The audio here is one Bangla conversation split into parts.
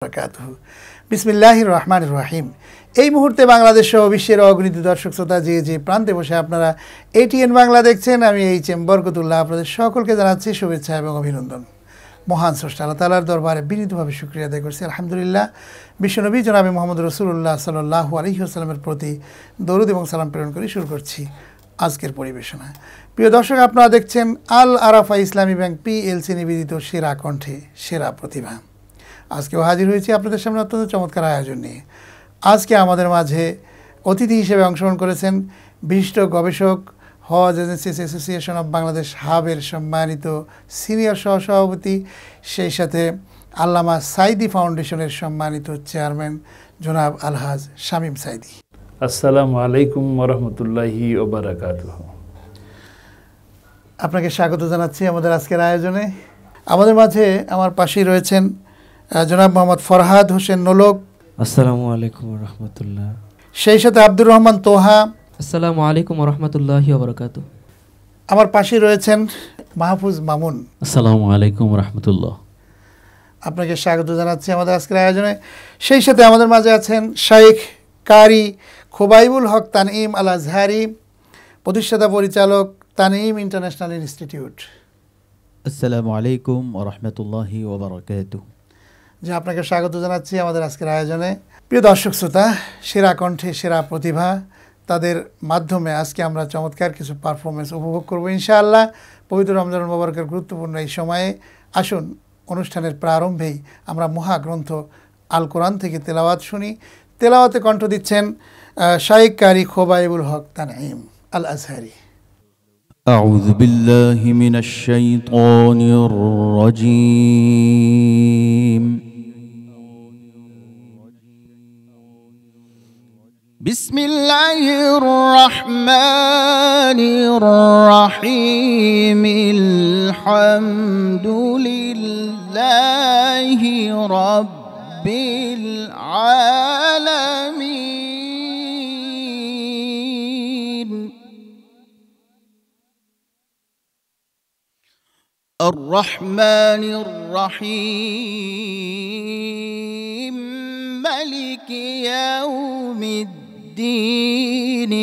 বারাকাতুহু। বিসমিল্লাহির রহমানির রহিম। এই মুহূর্তে বাংলাদেশ সহ বিশ্বের অগণিত দর্শক শ্রোতা যে প্রান্তে বসে আপনারা এটিএন বাংলা দেখছেন, আমি এইচ.এম. বরকতুল্লাহ আপনাদের সকলকে জানাচ্ছি শুভেচ্ছা এবং অভিনন্দন। মহান স্রষ্টা আল্লাহ তাআলার দরবারে বিনীতভাবে শুকরিয়া আদায় করছি। আলহামদুলিল্লাহ, বিশ্বনবী জনাবে মুহাম্মদ রাসূলুল্লাহ সাল্লাল্লাহু আলাইহি ওয়াসাল্লামের প্রতি দরুদ এবং সালাম প্রেরণ করে শুরু করছি আজকের পরিবেশনা। প্রিয় দর্শক, আপনারা দেখছেন আল আরাফা ইসলামী ব্যাংক পিএলসি নিবেদিত সেরা কণ্ঠে সেরা প্রতিভা। আজকেও হাজির হয়েছি আপনাদের সামনে অত্যন্ত চমৎকার আয়োজন নিয়ে। আজকে আমাদের মাঝে অতিথি হিসেবে অংশগ্রহণ করেছেন বিশিষ্ট গবেষক, হজ এজেন্সিস অ্যাসোসিয়েশন অব বাংলাদেশ হাবের সম্মানিত সিনিয়র সহসভাপতি, সেই সাথে আল্লামা সাইদি ফাউন্ডেশনের সম্মানিত চেয়ারম্যান জনাব আলহাজ শামীম সাইদি। আসসালামু আলাইকুম ওয়া রাহমাতুল্লাহি ওয়া বারাকাতুহু। আপনাকে স্বাগত জানাচ্ছি আমাদের আজকের আয়োজনে। আমাদের মাঝে আমার পাশেই রয়েছেন জনাব মোহাম্মদ ফরহাদ হোসেন নোলক। আসসালামু আলাইকুম ওয়া রাহমাতুল্লাহ। সেই সাথে আব্দুর রহমান তোহা। আসসালামু আলাইকুম ওয়া রাহমাতুল্লাহি ওয়া বারাকাতুহু। আমার পাশেই রয়েছেন মাহফুজ মামুন। আসসালামু আলাইকুম ওয়া রাহমাতুল্লাহ। আপনাকে স্বাগত জানাচ্ছি আমাদের আজকের আয়োজনে। সেই সাথে আমাদের মাঝে আছেন শাইখ কারি খোবাইবুল হক তানঈম আল আজহারি, প্রতিষ্ঠাতা পরিচালক তানঈম ইন্টারন্যাশনাল ইনস্টিটিউট। আসসালামু আলাইকুম ওয়া রাহমাতুল্লাহি ওয়া বারাকাতুহু। যে আপনাকে স্বাগত জানাচ্ছি আমাদের আজকের আয়োজনে। প্রিয় দর্শক শ্রোতা, সেরা কণ্ঠে সেরা প্রতিভা, তাদের মাধ্যমে আজকে আমরা চমৎকার কিছু পারফরমেন্স উপভোগ করব ইনশাআল্লাহ। পবিত্র রমজান মুবারকের গুরুত্বপূর্ণ এই সময়ে আসুন অনুষ্ঠানের প্রারম্ভেই আমরা মহাগ্রন্থ আল কোরআন থেকে তেলাওয়াত শুনি। তেলাওয়াতে কণ্ঠ দিচ্ছেন শাইখ কারি খোবাইবুল হক তানঈম আল আজহারি। আউযু বিল্লাহি মিনাশ শাইতানির রাজীম। বিসমিল্লাহির রহমানির রহিম। আলহামদুলিল্লাহি রাব্বিল আলামিন। আর-রহমানির রহিম। মালিকি ইয়াউমিদ্দিন।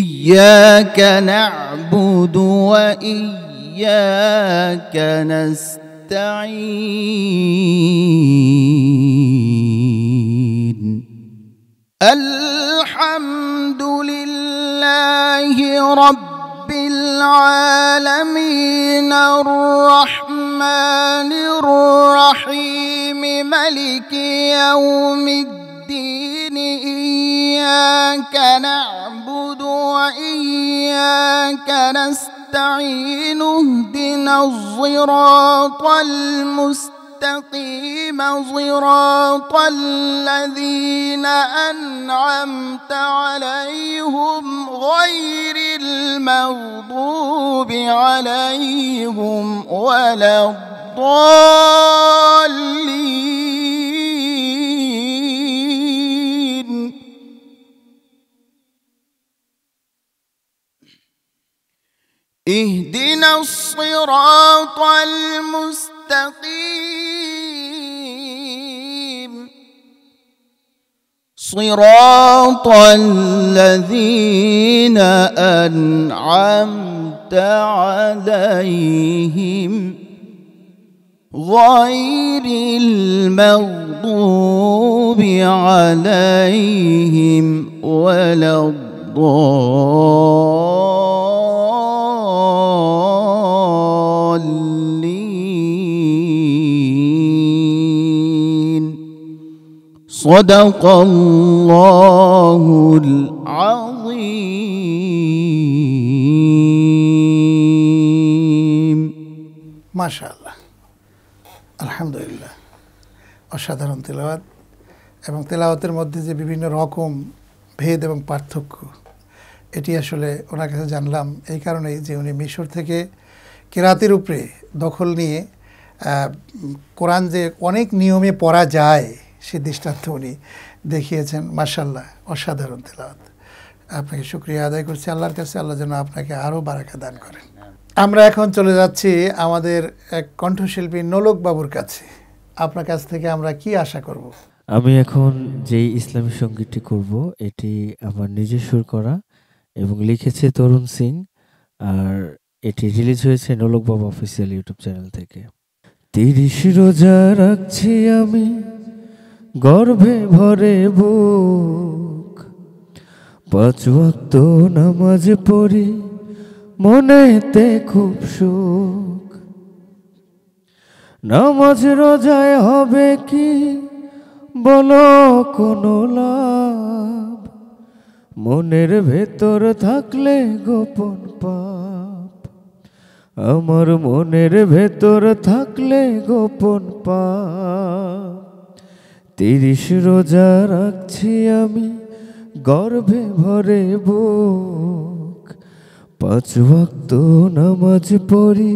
ইয়াকা না'বুদু ওয়া ইয়্যাকা নাস্তাঈন। আলহামদুলিল্লাহি রাব্বিল আলামিন। আর-রহমানির রহিম। মালিকি ইয়াউমিদ্দিন। ইয়াকা না'বুদু ওয়া ইয়্যাকা নাস্তাঈন। ইহদিনাস সিরাতাল মুস্তাকিম। সিরাতাল লাযীনা আন'আমতা আলাইহিম গায়রিল মাগদুবি আলাইহিম ওয়ালাদ-দাল্লিন। ইহদিনাস সিরাতাল মুস্তাকিম। صراط الذين أنعمت عليهم غير المغضوب عليهم ولا الضالين. صدق الله العظيم. মাশাআল্লাহ, আলহামদুলিল্লাহ। অসাধারণ তেলাওয়াত, এবং তেলাওয়াতের মধ্যে যে বিভিন্ন রকম ভেদ এবং পার্থক্য, এটি আসলে ওনার কাছে জানলাম এই কারণেই যে উনি মিশর থেকে কেরাতের উপরে দখল নিয়ে কোরআন যে অনেক নিয়মে পড়া যায় সে দৃষ্টান্ত উনি দেখিয়েছেন। মাশাআল্লাহ, অসাধারণ তেলাওয়াত। আপনাকে শুকরিয়া আদায় করছি আল্লাহর কাছে, আল্লাহ যেন আপনাকে আরও বারাকা দান করেন। আমরা এখন চলে যাচ্ছি আমাদের এক কণ্ঠশিল্পী নোলক বাবুর কাছে। আপনার কাছ থেকে আমরা কি আশা করব? আমি এখন যেই ইসলামী সঙ্গীতটি করব এটি আমার নিজের সুর করা এবং লিখেছে তরুণ সিং, আর এটি রিলিজ হয়েছে নোলক বাবু অফিসিয়াল ইউটিউব চ্যানেল থেকে। 30 রোজা রাখছি আমি গর্ভে ভরে বুক, 5 ওয়াক্ত নামাজ পড়ি মনেতে খুব সুখ। নামাজ রোজায় হবে কি বলো কোনো লাভ, মনের ভেতর থাকলে গোপন পাপ, আমার মনের ভেতর থাকলে গোপন পাপ। 30 রোজা রাখছি আমি গর্ভে ভরে বুক, 5 ওয়াক্ত নামাজ পড়ি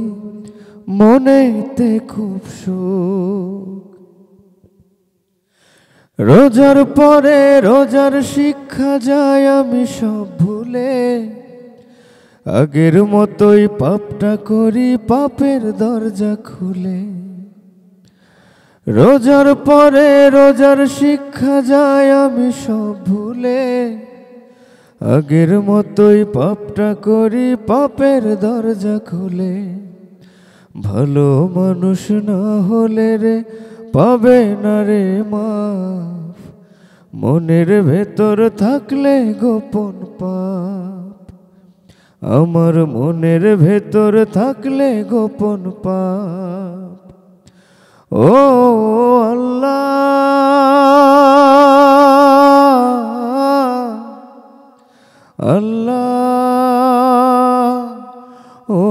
মনেতে খুব সুখ। রোজার পরে রোজার শিক্ষা যায় আমি সব ভুলে, আগের মতোই পাপটা করি পাপের দরজা খুলে। রোজার পরে রোজার শিক্ষা যায় আমি সব ভুলে, আগের মতোই পাপটা করি পাপের দরজা খুলে। ভালো মানুষ না হলে রে পাবে না রে মাফ, মনের ভেতর থাকলে গোপন পাপ, আমার মনের ভেতর থাকলে গোপন পাপ। ও আল্লাহ আল্লাহ ও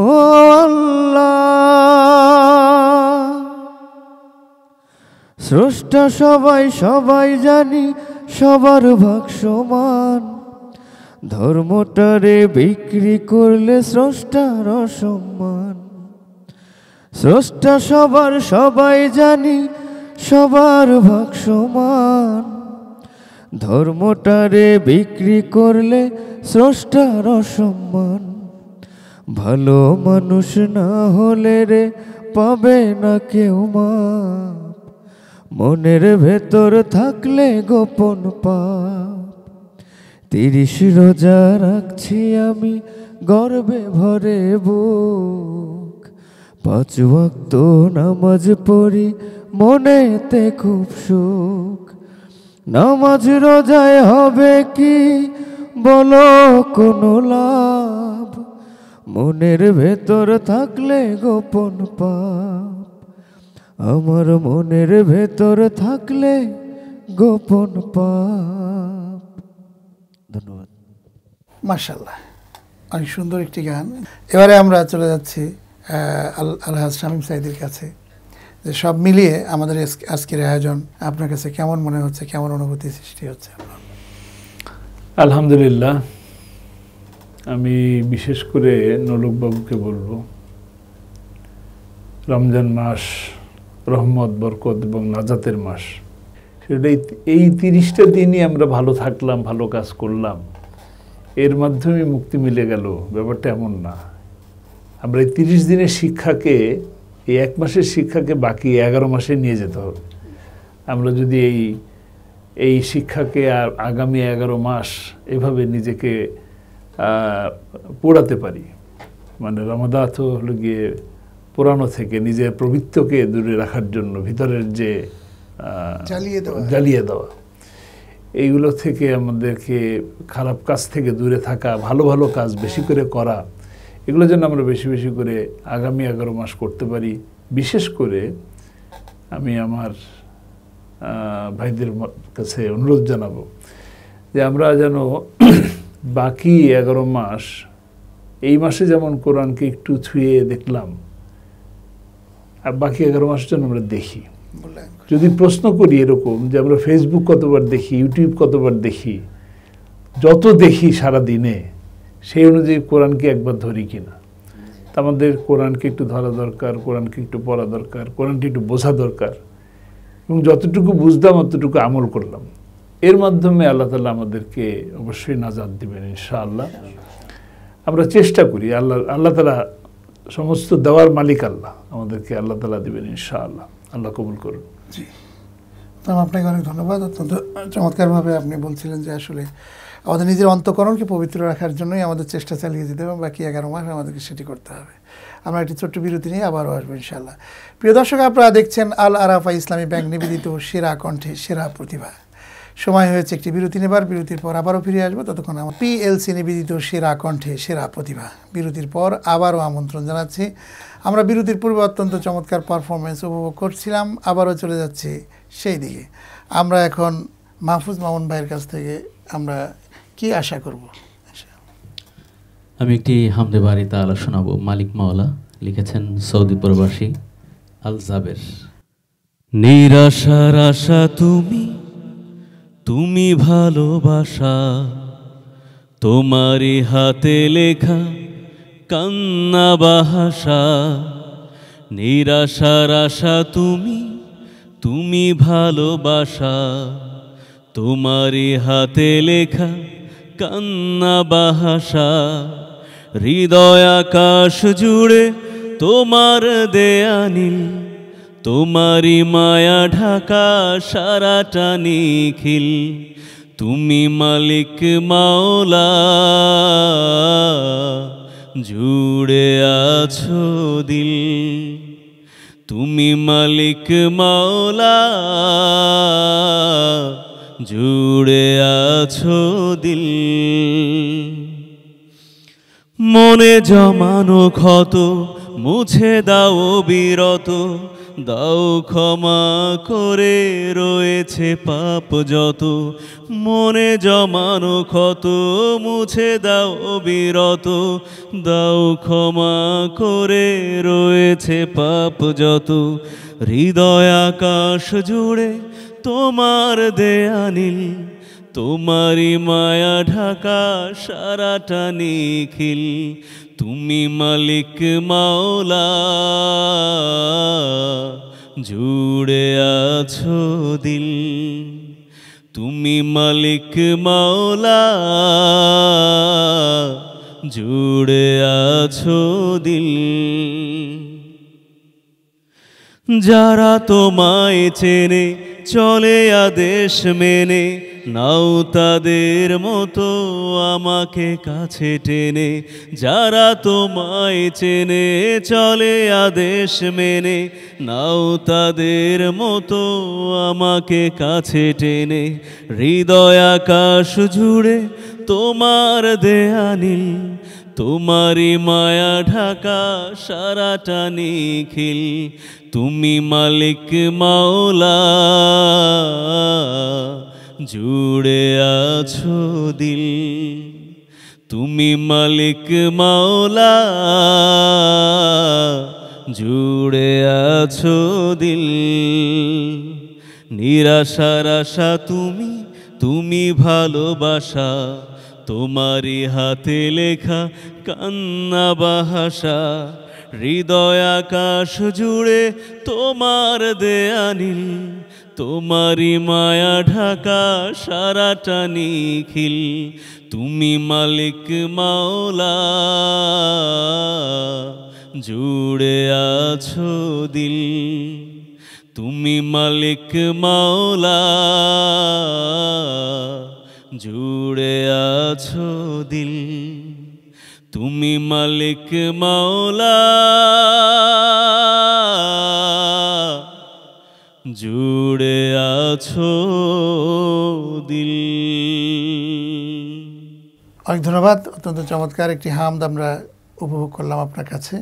আল্লাহ, স্রষ্টা সবাই সবাই জানি সবার ভাগ সমান, ধর্মটারে বিক্রি করলে স্রষ্টার অসম্মান। স্রষ্টা সবার সবাই জানি সবার ভাগ সমান, ধর্মটারে বিক্রি করলে স্রষ্টার অসম্মান। ভালো মানুষ না হলে রে পাবে না কেউ মাপ, মনের ভেতর থাকলে গোপন পাপ। 30 রোজা রাখছি আমি গর্বে ভরে বুক, 5 ওয়াক্ত নামাজ পড়ি মনেতে খুব সুখ। নামাজ রোজায় হবে কি বলো কোনো লাভ, মনের ভেতর থাকলে গোপন পাপ, আমার মনের ভেতর থাকলে গোপন পাপ। ধন্যবাদ। মাশাআল্লাহ, অনেক সুন্দর একটি গান। এবারে আমরা চলে যাচ্ছি আলহাজ শামীম সাঈদীর কাছে। যে সব মিলিয়ে আমাদের আজকের আয়োজন আপনার কাছে কেমন মনে হচ্ছে, কেমন অনুভূতি সৃষ্টি হচ্ছে? আলহামদুলিল্লাহ, আমি বিশেষ করে নোলকবাবুকে বলবো, রমজান মাস রহমত, বরকত এবং নাজাতের মাস। সেটা এই 30টা দিনই আমরা ভালো থাকলাম, ভালো কাজ করলাম, এর মাধ্যমে মুক্তি মিলে গেল, ব্যাপারটা এমন না। আমরা এই 30 দিনের শিক্ষাকে, এই 1 মাসের শিক্ষাকে বাকি 11 মাসে নিয়ে যেতে হবে। আমরা যদি এই শিক্ষাকে আর আগামী 11 মাস এভাবে নিজেকে পোড়াতে পারি, মানে রমাদান হলো গিয়ে পোড়ানো থেকে নিজের প্রবৃত্তকে দূরে রাখার জন্য ভিতরের যে জ্বালিয়ে দেওয়া, এইগুলো থেকে আমাদেরকে খারাপ কাজ থেকে দূরে থাকা, ভালো ভালো কাজ বেশি করে করা, এগুলো যেন আমরা বেশি বেশি করে আগামী 11 মাস করতে পারি। বিশেষ করে আমি আমার ভাইদের কাছে অনুরোধ জানাবো যে আমরা যেন বাকি 11 মাস, এই মাসে যেমন কোরআনকে একটু ছুঁয়ে দেখলাম, আর বাকি 11 মাসের জন্য আমরা দেখি। যদি প্রশ্ন করি এরকম যে আমরা ফেসবুক কতবার দেখি, ইউটিউব কতবার দেখি, যত দেখি সারা দিনে, সেই অনুযায়ী কোরআনকে একবার ধরি কিনা। তা আমাদের কোরআনকে একটু ধরা দরকার, কোরআনকে একটু পড়া দরকার, কোরআনকে একটু বোঝা দরকার, এবং যতটুকু বুঝলাম ততটুকু আমল করলাম। এর মাধ্যমে আল্লাহ তাআলা আমাদেরকে অবশ্যই নাজাত দিবেন ইনশাআল্লাহ। আমরা চেষ্টা করি, আল্লাহ তাআলা সমস্ত দেওয়ার মালিক আল্লাহ, আমাদেরকে আল্লাহ তাআলা দিবেন ইনশাআল্লাহ। আল্লাহ কবুল করুন। জি, তো আপনাকে অনেক ধন্যবাদ। অত্যন্ত চমৎকারভাবে আপনি বলছিলেন যে আসলে আমাদের নিজের অন্তঃকরণকে পবিত্র রাখার জন্যই আমাদের চেষ্টা চালিয়ে যেতে হবে, বাকি 11 মাস আমাদেরকে সেটি করতে হবে। আমরা একটি ছোট্ট বিরতি নিয়ে আবারও আসবো ইনশাআল্লাহ। প্রিয় দর্শক, আপনারা দেখছেন আল আরাফা ইসলামী ব্যাংক নিবেদিত সেরা কণ্ঠে সেরা প্রতিভা। সময় হয়েছে একটি বিরতি নেবার। বিরতির পর আবারও ফিরে আসবো। ততক্ষণ আমার পিএলসি নিবেদিত সেরা কণ্ঠে সেরা প্রতিভা। বিরতির পর আবারও আমন্ত্রণ জানাচ্ছি। আমরা বিরতির পূর্বে অত্যন্ত চমৎকার পারফরমেন্স উপভোগ করছিলাম, আবারও চলে যাচ্ছি সেই দিকে। আমরা এখন মাহফুজ মামুন ভাইয়ের কাছ থেকে আমরা কি আশা করব? আমি একটি হামদে বাড়ি তাআলা শোনাবো। মালিক মাওলা লিখেছেন সৌদি প্রবাসী আল জাবের। নিরাশার আশা তুমি, তুমি ভালোবাসা, তোমারই হাতে লেখা কান্না বাহাসা। নিরাশার আশা তুমি, তুমি ভালোবাসা, তোমারই হাতে লেখা কান্না বাহাসা। হৃদয় আকাশ জুড়ে তোমার দেয়া নীল, তোমারই মায়া ঢাকা সারাটা নিখিল। তুমি মালিক মাওলা, জুড়ে আছো দিল। তুমি মালিক মাওলা, জুড়ে আছো দিল। মনে জমানো ক্ষত মুছে দাও বিরত, দাও ক্ষমা করে রয়েছে পাপ যত। মনে জমানো ক্ষত মুছে দাও বিরত, দাও ক্ষমা করে রয়েছে পাপ যত। হৃদয় আকাশ জুড়ে তোমার দেয়া নীল, তোমারই মায়া ঢাকা সারাটা নিখিল। তুমি মালিক মাওলা, জুড়ে আছো দিল। তুমি মালিক মাওলা, জুড়ে আছো দিল। যারা তোমায় চেনে চলে আদেশ মেনে, নাও তাদের মতো আমাকে কাছে টেনে। যারা তোমায় চেনে চলে আদেশ মেনে, নাও তাদের মতো আমাকে কাছে টেনে। হৃদয় আকাশ জুড়ে তোমার দেয়া নীল, তোমারই মায়া ঢাকা সারাটা নিখিল। তুমি মালিক মাওলা, জুড়ে আছো দিল। তুমি মালিক মাওলা, জুড়ে আছো দিল। নিরাশার আশা তুমি, তুমি ভালোবাসা, তোমারই হাতে লেখা কান্না বাহাসা। হৃদয় আকাশ জুড়ে তোমার দেয়া নীল, তোমারই মায়া ঢাকা সারাটা নিখিল। তুমি মালিক মাওলা, জুড়ে আছো দিল। তুমি মালিক মাওলা, জুড়ে আছো দিল। তুমি মালিক মাওলা, জুড়ে আছো দিল। অনেক ধন্যবাদ। অত্যন্ত চমৎকার একটি হামদ আমরা উপভোগ করলাম আপনার কাছে।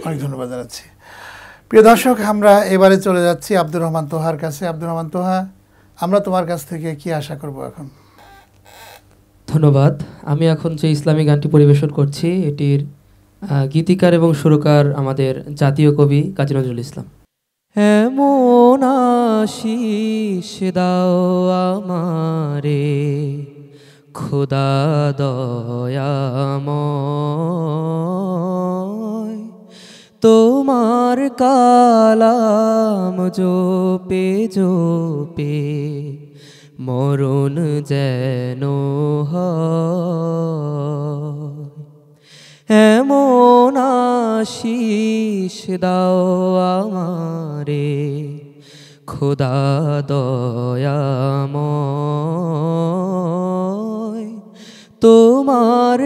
অনেক ধন্যবাদ জানাচ্ছি। প্রিয় দর্শক, আমরা এবারে চলে যাচ্ছি আব্দুর রহমান তোহার কাছে। আব্দুর রহমান তোহা, আমরা তোমার কাছ থেকে কি আশা করব এখন? ধন্যবাদ। আমি এখন যে ইসলামী গানটি পরিবেশন করছি, এটির গীতিকার এবং সুরকার আমাদের জাতীয় কবি কাজী নজরুল ইসলাম। এমন আশিস দাও আমারে খোদা দয়াময়, তোমার কালাম জপে জপে মরণ যেন হয় এমন আশিস দাও আমারে খোদা দয়াময় তোমার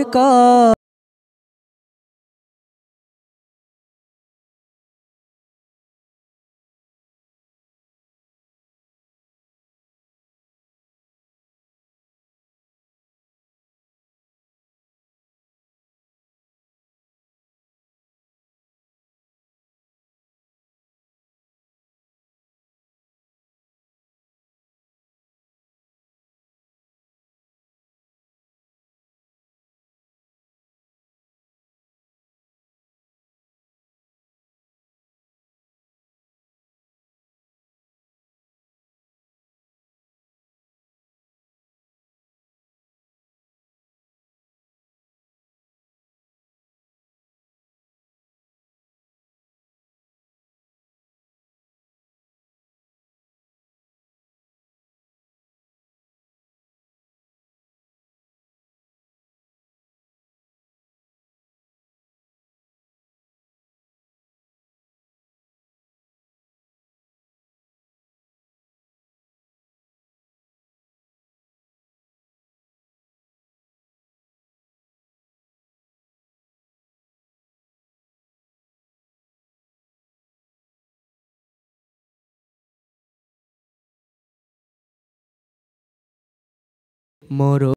মরণ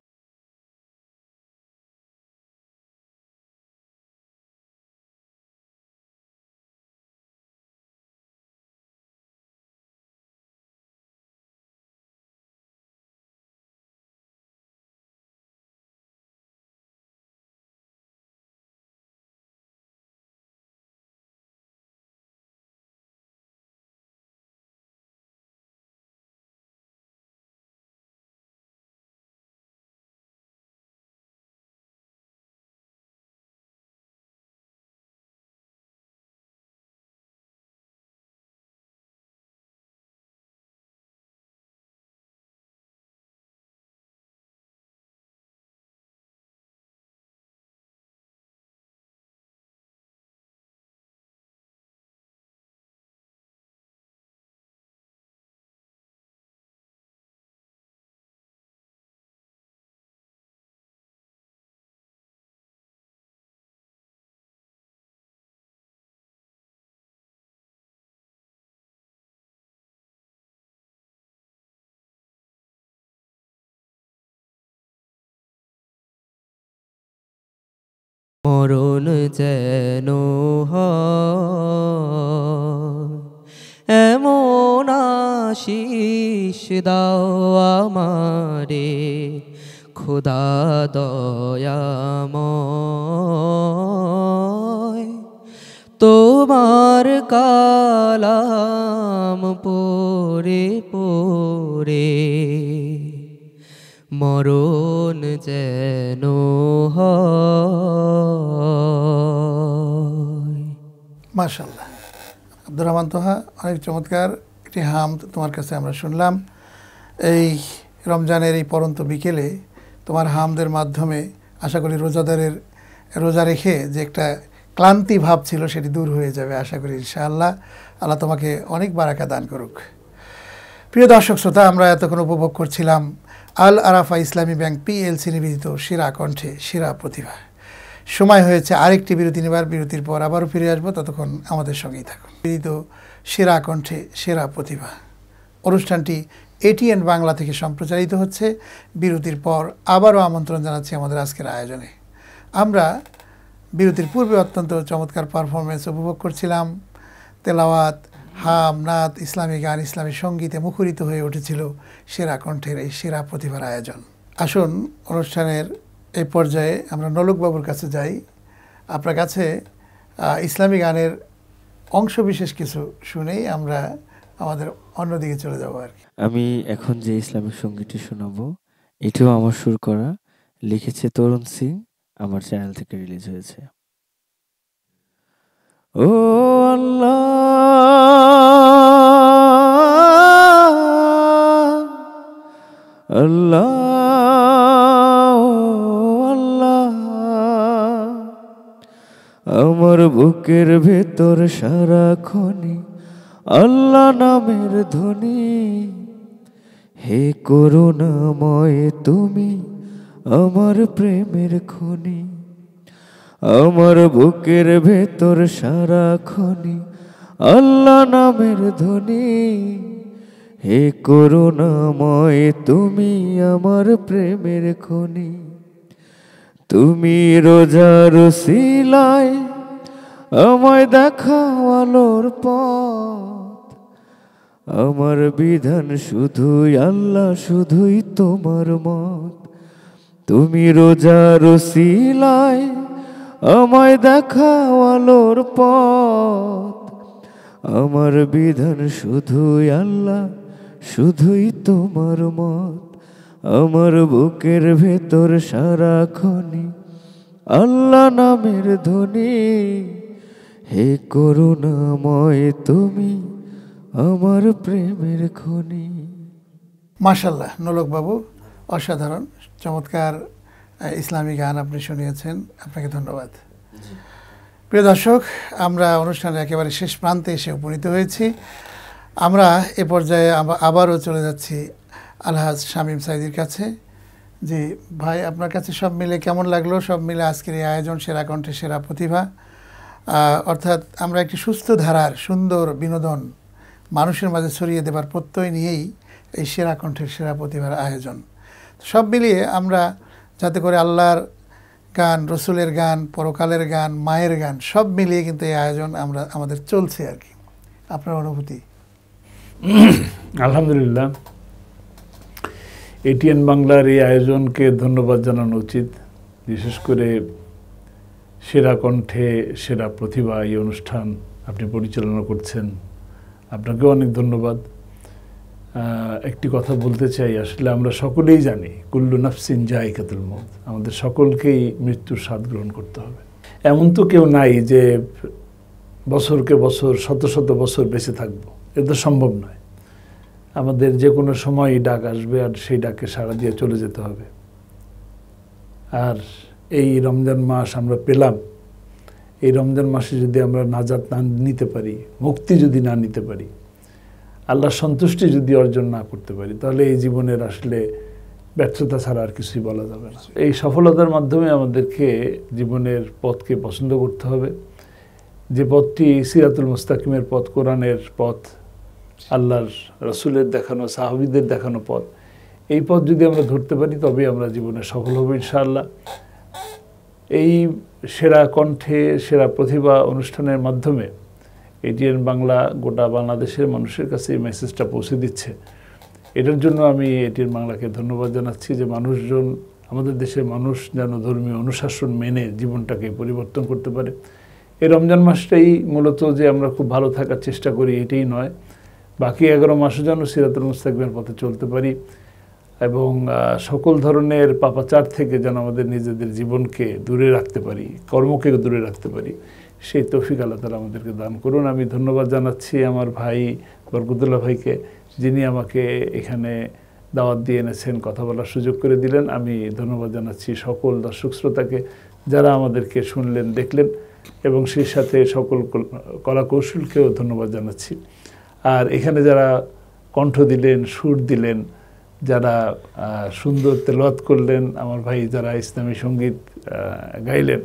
মরণ যেন হয় এমন আশিস দাও আমারে খোদা দয়াময় তোমার কালাম পড়ে পড়ে মরণ যেন হয়। মাশাআল্লাহ, আব্দুর রহমান তোহা, অনেক চমৎকার একটি হামদ তোমার কাছে আমরা শুনলাম। এই রমজানের এই পরন্ত বিকেলে তোমার হামদের মাধ্যমে আশা করি রোজাদারের রোজা রেখে যে একটা ক্লান্তি ভাব ছিল সেটি দূর হয়ে যাবে আশা করি ইনশাআল্লাহ। আল্লাহ তোমাকে অনেক বারাকা দান করুক। প্রিয় দর্শক শ্রোতা, আমরা এতক্ষণ উপভোগ করছিলাম আল আরাফা ইসলামী ব্যাংক পিএলসি নিবেদিত সেরা কণ্ঠে সেরা প্রতিভা। সময় হয়েছে আরেকটি বিরতি নেবার। বিরতির পর আবারও ফিরে আসবো, ততক্ষণ আমাদের সঙ্গেই থাকুন। নিবেদিত সেরা কণ্ঠে সেরা প্রতিভা অনুষ্ঠানটি এটিএন বাংলা থেকে সম্প্রচারিত হচ্ছে। বিরতির পর আবারও আমন্ত্রণ জানাচ্ছি আমাদের আজকের আয়োজনে। আমরা বিরতির পূর্বে অত্যন্ত চমৎকার পারফরমেন্স উপভোগ করছিলাম। তেলাওয়াত, হাম, নাত, ইসলামী গান, ইসলামী সঙ্গীতে মুখরিত হয়ে উঠেছিল সেরা কণ্ঠের এই সেরা প্রতিভার আয়োজন। আসুন অনুষ্ঠানের এই পর্যায়ে আমরা নলকবাবুর কাছে যাই। আপনার কাছে ইসলামী গানের অংশ বিশেষ কিছু শুনেই আমরা আমাদের অন্যদিকে চলে যাব আর কি। আমি এখন যে ইসলামিক সঙ্গীতটি শোনাবো এটিও আমার সুর করা, লিখেছে তরুণ সিং, আমার চ্যানেল থেকে রিলিজ হয়েছে। ও আল্লাহ আল্লাহ আল্লাহ, আমার বুকের ভেতর সারাক্ষণই আল্লাহ নামের ধ্বনি। হে করুণাময় তুমি আমার প্রেমের খনি, আমার বুকের ভেতর সারাক্ষণই আল্লাহ নামের ধ্বনি। হে করুণাময় তুমি আমার প্রেমের খনি। তুমি রোজার উসিলায় আমায় দেখাও আলোর পথ, আমার বিধান শুধুই আল্লাহ, শুধুই তোমার মত। তুমি রোজার উসিলায় আমায় দেখাও আলোর পথ, আমার বিধান শুধুই আল্লাহ, শুধুই তোমার মত। আমার বুকের ভেতর সারাক্ষণই আল্লাহ নামের ধ্বনি। হে করুণাময় তুমি আমার প্রেমের খনি। মাশাআল্লাহ, নোলক বাবু, অসাধারণ চমৎকার ইসলামী গান আপনি শুনিয়েছেন, আপনাকে ধন্যবাদ। প্রিয় দর্শক, আমরা অনুষ্ঠানের একেবারে শেষ প্রান্তে এসে উপনীত হয়েছি। আমরা এ পর্যায়ে আবারও চলে যাচ্ছি আলহাজ শামীম সাইদির কাছে। জি ভাই, আপনার কাছে সব মিলে কেমন লাগলো? সব মিলে আজকের এই আয়োজন সেরা কণ্ঠে সেরা প্রতিভা, অর্থাৎ আমরা একটি সুস্থ ধারার সুন্দর বিনোদন মানুষের মাঝে ছড়িয়ে দেবার প্রত্যয় নিয়েই এই সেরা কণ্ঠের সেরা প্রতিভার আয়োজন। সব মিলিয়ে আমরা যাতে করে আল্লাহর গান, রসুলের গান, পরকালের গান, মায়ের গান সব মিলিয়ে কিন্তু এই আয়োজন আমাদের চলছে আর কি। আপনার অনুভূতি? আলহামদুলিল্লাহ, এটিএন বাংলার এই আয়োজনকে ধন্যবাদ জানানো উচিত। বিশেষ করে সেরা কণ্ঠে সেরা প্রতিভা এই অনুষ্ঠান আপনি পরিচালনা করছেন, আপনাকেও অনেক ধন্যবাদ। একটি কথা বলতে চাই, আসলে আমরা সকলেই জানি কুল্লু নাফসিন যায়কাতুল মউত, আমাদের সকলকেই মৃত্যুর স্বাদ গ্রহণ করতে হবে। এমন তো কেউ নাই যে বছরকে বছর শত শত বছর বেঁচে থাকবো, এটা তো সম্ভব নয়। আমাদের যে কোনো সময়ই ডাক আসবে, আর সেই ডাকে সাড়া দিয়ে চলে যেতে হবে। আর এই রমজান মাস আমরা পেলাম, এই রমজান মাসে যদি আমরা নাজাত না নিতে পারি, মুক্তি যদি না নিতে পারি, আল্লাহর সন্তুষ্টি যদি অর্জন না করতে পারি, তাহলে এই জীবনের আসলে ব্যর্থতা ছাড়া আর কিছুই বলা যাবে না। এই সফলতার মাধ্যমে আমাদেরকে জীবনের পথকে পছন্দ করতে হবে, যে পথটি সিরাতুল মুস্তাকিমের পথ, কোরআনের পথ, আল্লাহর রসুলের দেখানো, সাহাবীদের দেখানো পথ। এই পথ যদি আমরা ধরতে পারি, তবে আমরা জীবনে সফল হব ইনশাআল্লাহ। এই সেরা কণ্ঠে সেরা প্রতিভা অনুষ্ঠানের মাধ্যমে এটিএন বাংলা গোটা বাংলাদেশের মানুষের কাছে এই মেসেজটা পৌঁছে দিচ্ছে। এটার জন্য আমি এটিএন বাংলাকে ধন্যবাদ জানাচ্ছি, যে মানুষজন, আমাদের দেশের মানুষ যেন ধর্মীয় অনুশাসন মেনে জীবনটাকে পরিবর্তন করতে পারে। এই রমজান মাসটাই মূলত যে আমরা খুব ভালো থাকার চেষ্টা করি, এটাই নয়, বাকি 11 মাসও যেন সিরাতুল মুস্তাকিমের পথে চলতে পারি, এবং সকল ধরনের পাপাচার থেকে যেন আমাদের নিজেদের জীবনকে দূরে রাখতে পারি, কর্মকে দূরে রাখতে পারি, সেই তৌফিক আল্লাহ তাআলা আমাদেরকে দান করুন। আমি ধন্যবাদ জানাচ্ছি আমার ভাই বরকতুল্লাহ ভাইকে, যিনি আমাকে এখানে দাওয়াত দিয়ে এনেছেন, কথা বলার সুযোগ করে দিলেন। আমি ধন্যবাদ জানাচ্ছি সকল দর্শক শ্রোতাকে, যারা আমাদেরকে শুনলেন, দেখলেন, এবং সেই সাথে সকল কলাকৌশলকেও ধন্যবাদ জানাচ্ছি। আর এখানে যারা কণ্ঠ দিলেন, সুর দিলেন, যারা সুন্দর তেলাওয়াত করলেন, আমার ভাই যারা ইসলামী সঙ্গীত গাইলেন,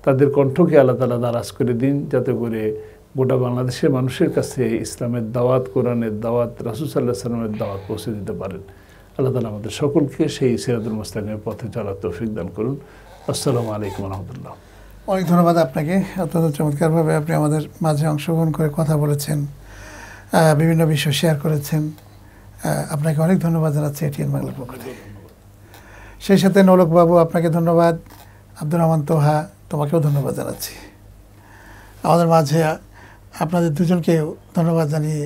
তাদের কণ্ঠকে আল্লাহ তাআলা দারাজ করে দিন, যাতে করে গোটা বাংলাদেশের মানুষের কাছে ইসলামের দাওয়াত, কোরআনের দাওয়াত, রাসূল সাল্লাল্লাহু আলাইহি ওয়াসাল্লামের দাওয়াত পৌঁছে দিতে পারেন। আল্লাহ তাআলা আমাদের সকলকে সেই সিরাতুল মুস্তাকিমের পথে চলার তৌফিক দান করুন। আসসালামু আলাইকুম ওয়া রাহমাতুল্লাহ। অনেক ধন্যবাদ আপনাকে। অত্যন্ত চমৎকারভাবে আপনি আমাদের মাঝে অংশগ্রহণ করে কথা বলেছেন, বিভিন্ন বিষয় শেয়ার করেছেন। আপনাকে অনেক ধন্যবাদ জানাচ্ছি এটিএন বাংলার পক্ষ থেকে। সেই সাথে নোলক বাবু, আপনাকে ধন্যবাদ। আব্দুর রহমান তোহা, তোমাকেও ধন্যবাদ জানাচ্ছি। আমাদের মাঝে আপনাদের দুজনকেও ধন্যবাদ জানিয়ে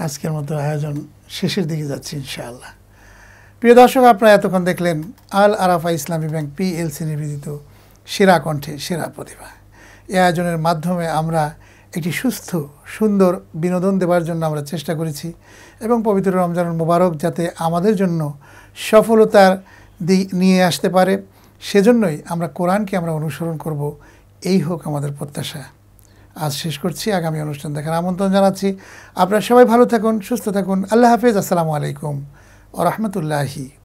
আজকের মতো আয়োজন শেষের দিকে যাচ্ছি ইনশাআল্লাহ। প্রিয় দর্শক, আপনারা এতক্ষণ দেখলেন আল আরাফা ইসলামী ব্যাংক PLC নিবেদিত সেরা কণ্ঠে সেরা প্রতিভা। এই আয়োজনের মাধ্যমে আমরা একটি সুস্থ সুন্দর বিনোদন দেওয়ার জন্য আমরা চেষ্টা করেছি, এবং পবিত্র রমজানুল মুবারক যাতে আমাদের জন্য সফলতার নিয়ে আসতে পারে। সেজন্যই আমরা কোরআনকে আমরা অনুসরণ করব, এই হোক আমাদের প্রত্যাশা। আজ শেষ করছি, আগামী অনুষ্ঠান দেখার আমন্ত্রণ জানাচ্ছি। আপনারা সবাই ভালো থাকুন, সুস্থ থাকুন। আল্লাহ হাফেজ। আসসালামু আলাইকুম ওয়া রাহমাতুল্লাহি